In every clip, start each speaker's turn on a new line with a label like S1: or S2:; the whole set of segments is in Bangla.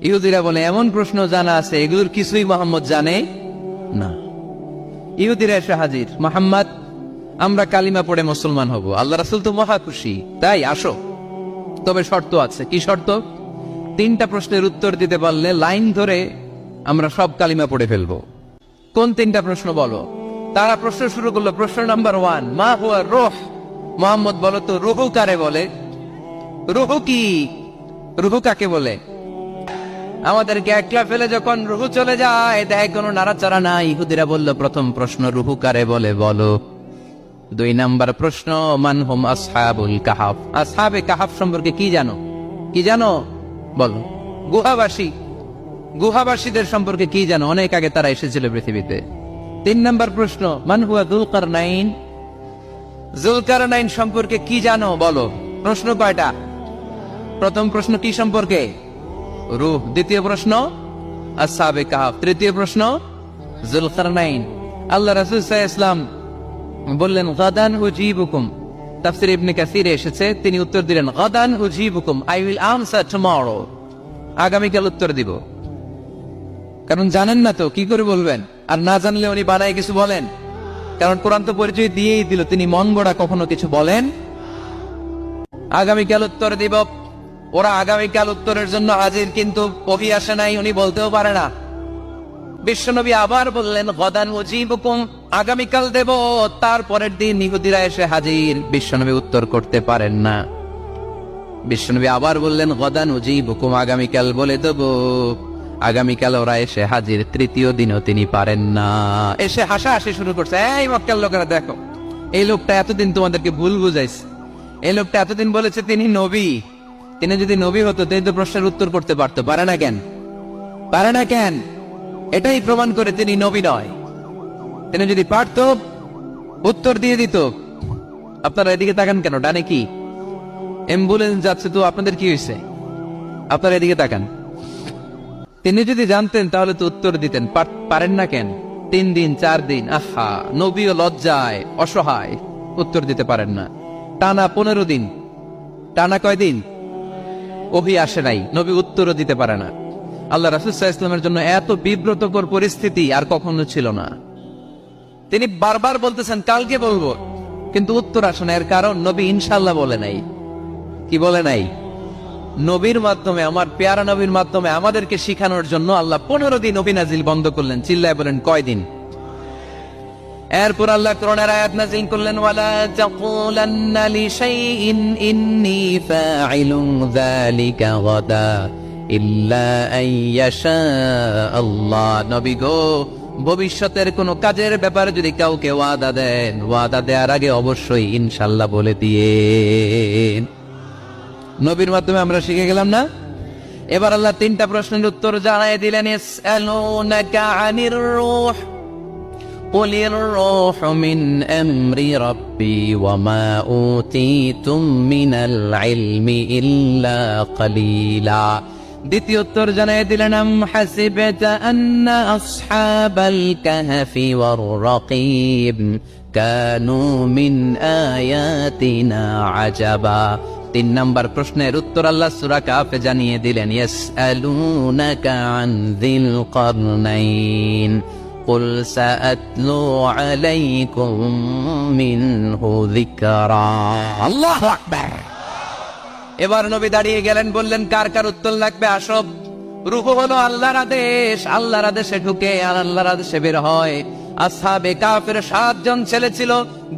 S1: ইহুদিরা বলে এমন প্রশ্ন জানা আছে এগুলোর কিছুই মোহাম্মদ জানে না। ইহুদিরা এসে হাজির, মোহাম্মদ আমরা কালিমা পড়ে মুসলমান হব, আল্লাহ রাসূল তো মহা খুশি, তাই আসো, তবে শর্ত আছে। কি শর্ত? 3টা প্রশ্নের উত্তর দিতে পারলে লাইন ধরে আমরা সব কালিমা পড়ে ফেলবো। কোন 3টা প্রশ্ন বলো? তারা প্রশ্ন শুরু করলো। প্রশ্ন নাম্বার 1, মা হুয়া রূহ। মোহাম্মদ বলো তো রূহ কারে বলে? রূহ কি? রূহ কাকে বলে? আমাদেরকে একলা ফেলে যখন রূহ চলে যায় দেখে কোনো নাড়াচাড়া নাই। ইহুদিরা বলল প্রথম প্রশ্ন রূহ কারে বলে বলো। 2 নাম্বার প্রশ্ন মান হুম আসহাবুল কাহাফ। আসহাবে কাহাফ সম্পর্কে কি জানো? কি জানো বলো। গুহাবাসী, গুহাবাসীদের সম্পর্কে কি জানো? অনেক আগে তারা এসেছিল পৃথিবীতে। 3 নাম্বার প্রশ্ন মান হুয়া যুলকারনাইন। যুলকারনাইন সম্পর্কে কি জানো বলো। প্রশ্ন কয়টা? প্রথম প্রশ্ন কি সম্পর্কে? রূহ। দ্বিতীয় প্রশ্ন আসহাবে কাহাফ। তৃতীয় প্রশ্ন যুলকারনাইন। আল্লাহ রাসূল সাল্লাল্লাহু আলাইহি ওয়াসাল্লাম বললেন গাদান উজিবুকুম। তাফসীর ইবনে কাসিরে এসেছে, তিনি উত্তর দিলেন গাদান উজিবুকুম, আই উইল আনসার টুমরো। আগামীকাল উত্তর দিব। কারণ জানেন না তো কি করে বলবেন, আর না জানলে উনি বানায় কিছু বলেন। কারণ কোরআন তো পরিচয় দিয়েই দিল, তিনি মন গড়া কখনো কিছু বলেন। আগামীকাল উত্তর দিব। ওরা আগামীকাল উত্তরের জন্য হাজির, কিন্তু ওহী আসে নাই, উনি বলতেও পারে না। বিশ্বনবী আবার বললেন গদান উজিবুকুম, আগামীকাল দেব। তারপরের দিন ইহুদিরা এসে হাজির, বিশ্বনবী উত্তর করতে পারেন না। বিশ্বনবী আবার বললেন গদান উজিবুকুম, আগামীকাল বলে দেব। আগামীকাল ওরা এসে হাজির, তৃতীয় দিনও তিনি পারেন না। এসে হাসাহাসি শুরু করছে, এই মক্কার লোকেরা দেখো, এই লোকটা এতদিন তোমাদেরকে ভুল বুঝাইছে। এই লোকটা এতদিন বলেছে তিনি নবী। তিনি যদি নবী হতো তিনি তো প্রশ্নের উত্তর করতে পারতো, পারে না কেন? পারে না কেন? এটাই প্রমাণ করে তিনি নবী নয়। তিনি যদি পারত উত্তর দিয়ে দিত। আপনারা এদিকে তাকান কেন? ডানে কি অ্যাম্বুলেন্স যাচ্ছে, তো আপনাদের কি হয়েছে? আপনারা এদিকে তাকান। তিনি যদি জানতেন তাহলে তো উত্তর দিতেন, পারেন না কেন? 3 দিন 4 দিন, আহা, নবীও লজ্জায় অসহায়, উত্তর দিতে পারেন না। টানা 15 দিন, টানা কয় দিন ওহী আসে নাই, নবী উত্তরও দিতে পারে না। আল্লাহ রাসূল সাল্লাল্লাহু আলাইহি ওয়াসাল্লামের জন্য এত বিব্রতকর পরিস্থিতি আর কখনো ছিল না। তিনি বারবার বলতেছেন কালকে বলবো, কিন্তু উত্তর আসে না। এর কারণ নবী ইনশাআল্লাহ বলে নাই। কি বলে নাই? নবীর মাধ্যমে, আমার পেয়ারা নবীর মাধ্যমে আমাদেরকে শিখানোর জন্য আল্লাহ 15 দিন নবী নাজিল বন্ধ করলেন। চিল্লায় বলেন কয়দিন? এরপর আল্লাহ কোরআনের আয়াত নাজিল করলেন ওয়ালা তাকুলান্না লিশাইইন ইন্নী ফাইলুন যালিকা গাদা ইল্লা আইয়াশা আল্লাহ। নবী গো, ভবিষ্যতের কোন কাজের ব্যাপারে যদি কাউকে ওয়াদা দেন, ওয়াদা দেওয়ার আগে অবশ্যই ইনশাআল্লাহ বলে দিয়েন। নবীর মাধ্যমে আমরা শিখে গেলাম না? এবার আল্লাহ 3টা প্রশ্নের উত্তর জানায় দিলেন। ইয়াসআলুনাকা আনির রূহ কুলির রূহু মিন আমরি রাব্বি ওয়া মা উতীতুম মিনাল ইলমি ইল্লা কালিলা। দ্বিতীয় উত্তর জানায় দিলেন আম হাসিবাতা আন্না আসহাবাল কাহফি ওয়ার রাকিব কানু মিন আয়াতিনা আজাবা। 3 নাম্বার প্রশ্নের উত্তর আল্লাহ সূরা কাহফে জানিয়ে দিলেন ইয়াসআলুনাকা আন যিল কারনাইন কুল সাআতলু আলাইকুম মিনহু যিকরা। আল্লাহু আকবার। এবার নবী দাঁড়িয়ে গেলেন, বললেন কার কার উত্তর লাগবে আসো। রূহ হলো আল্লাহর আদেশ, আল্লাহর আদেশে ঢুকে আর আল্লাহর আদেশে বের হয়। আসহাবে কাফের 7 জন ছেলে ছিল,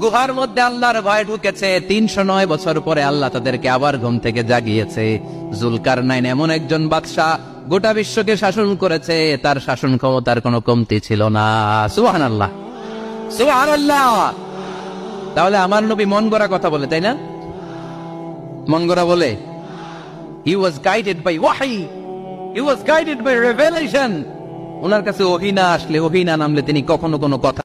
S1: গুহার মধ্যে আল্লাহর ভয় ঢুকেছে। 309 বছর পরে আল্লাহ তাদেরকে আবার ঘুম থেকে জাগিয়েছে। যুলকারনাইন এমন একজন বাদশা, গোটা বিশ্বকে শাসন করেছে, তার শাসন ক্ষমতার কোনো কমতি ছিল না। সুবহানাল্লাহ, সুবহানাল্লাহ। তাহলে আমার নবী মন গড়া কথা বলে, তাই না? মন গড়া বলে? He was guided by wahi, he was guided by revelation. ওনার কাছে ওহী না আসলে, ওহী না নামলে তিনি কখনো কোনো কথা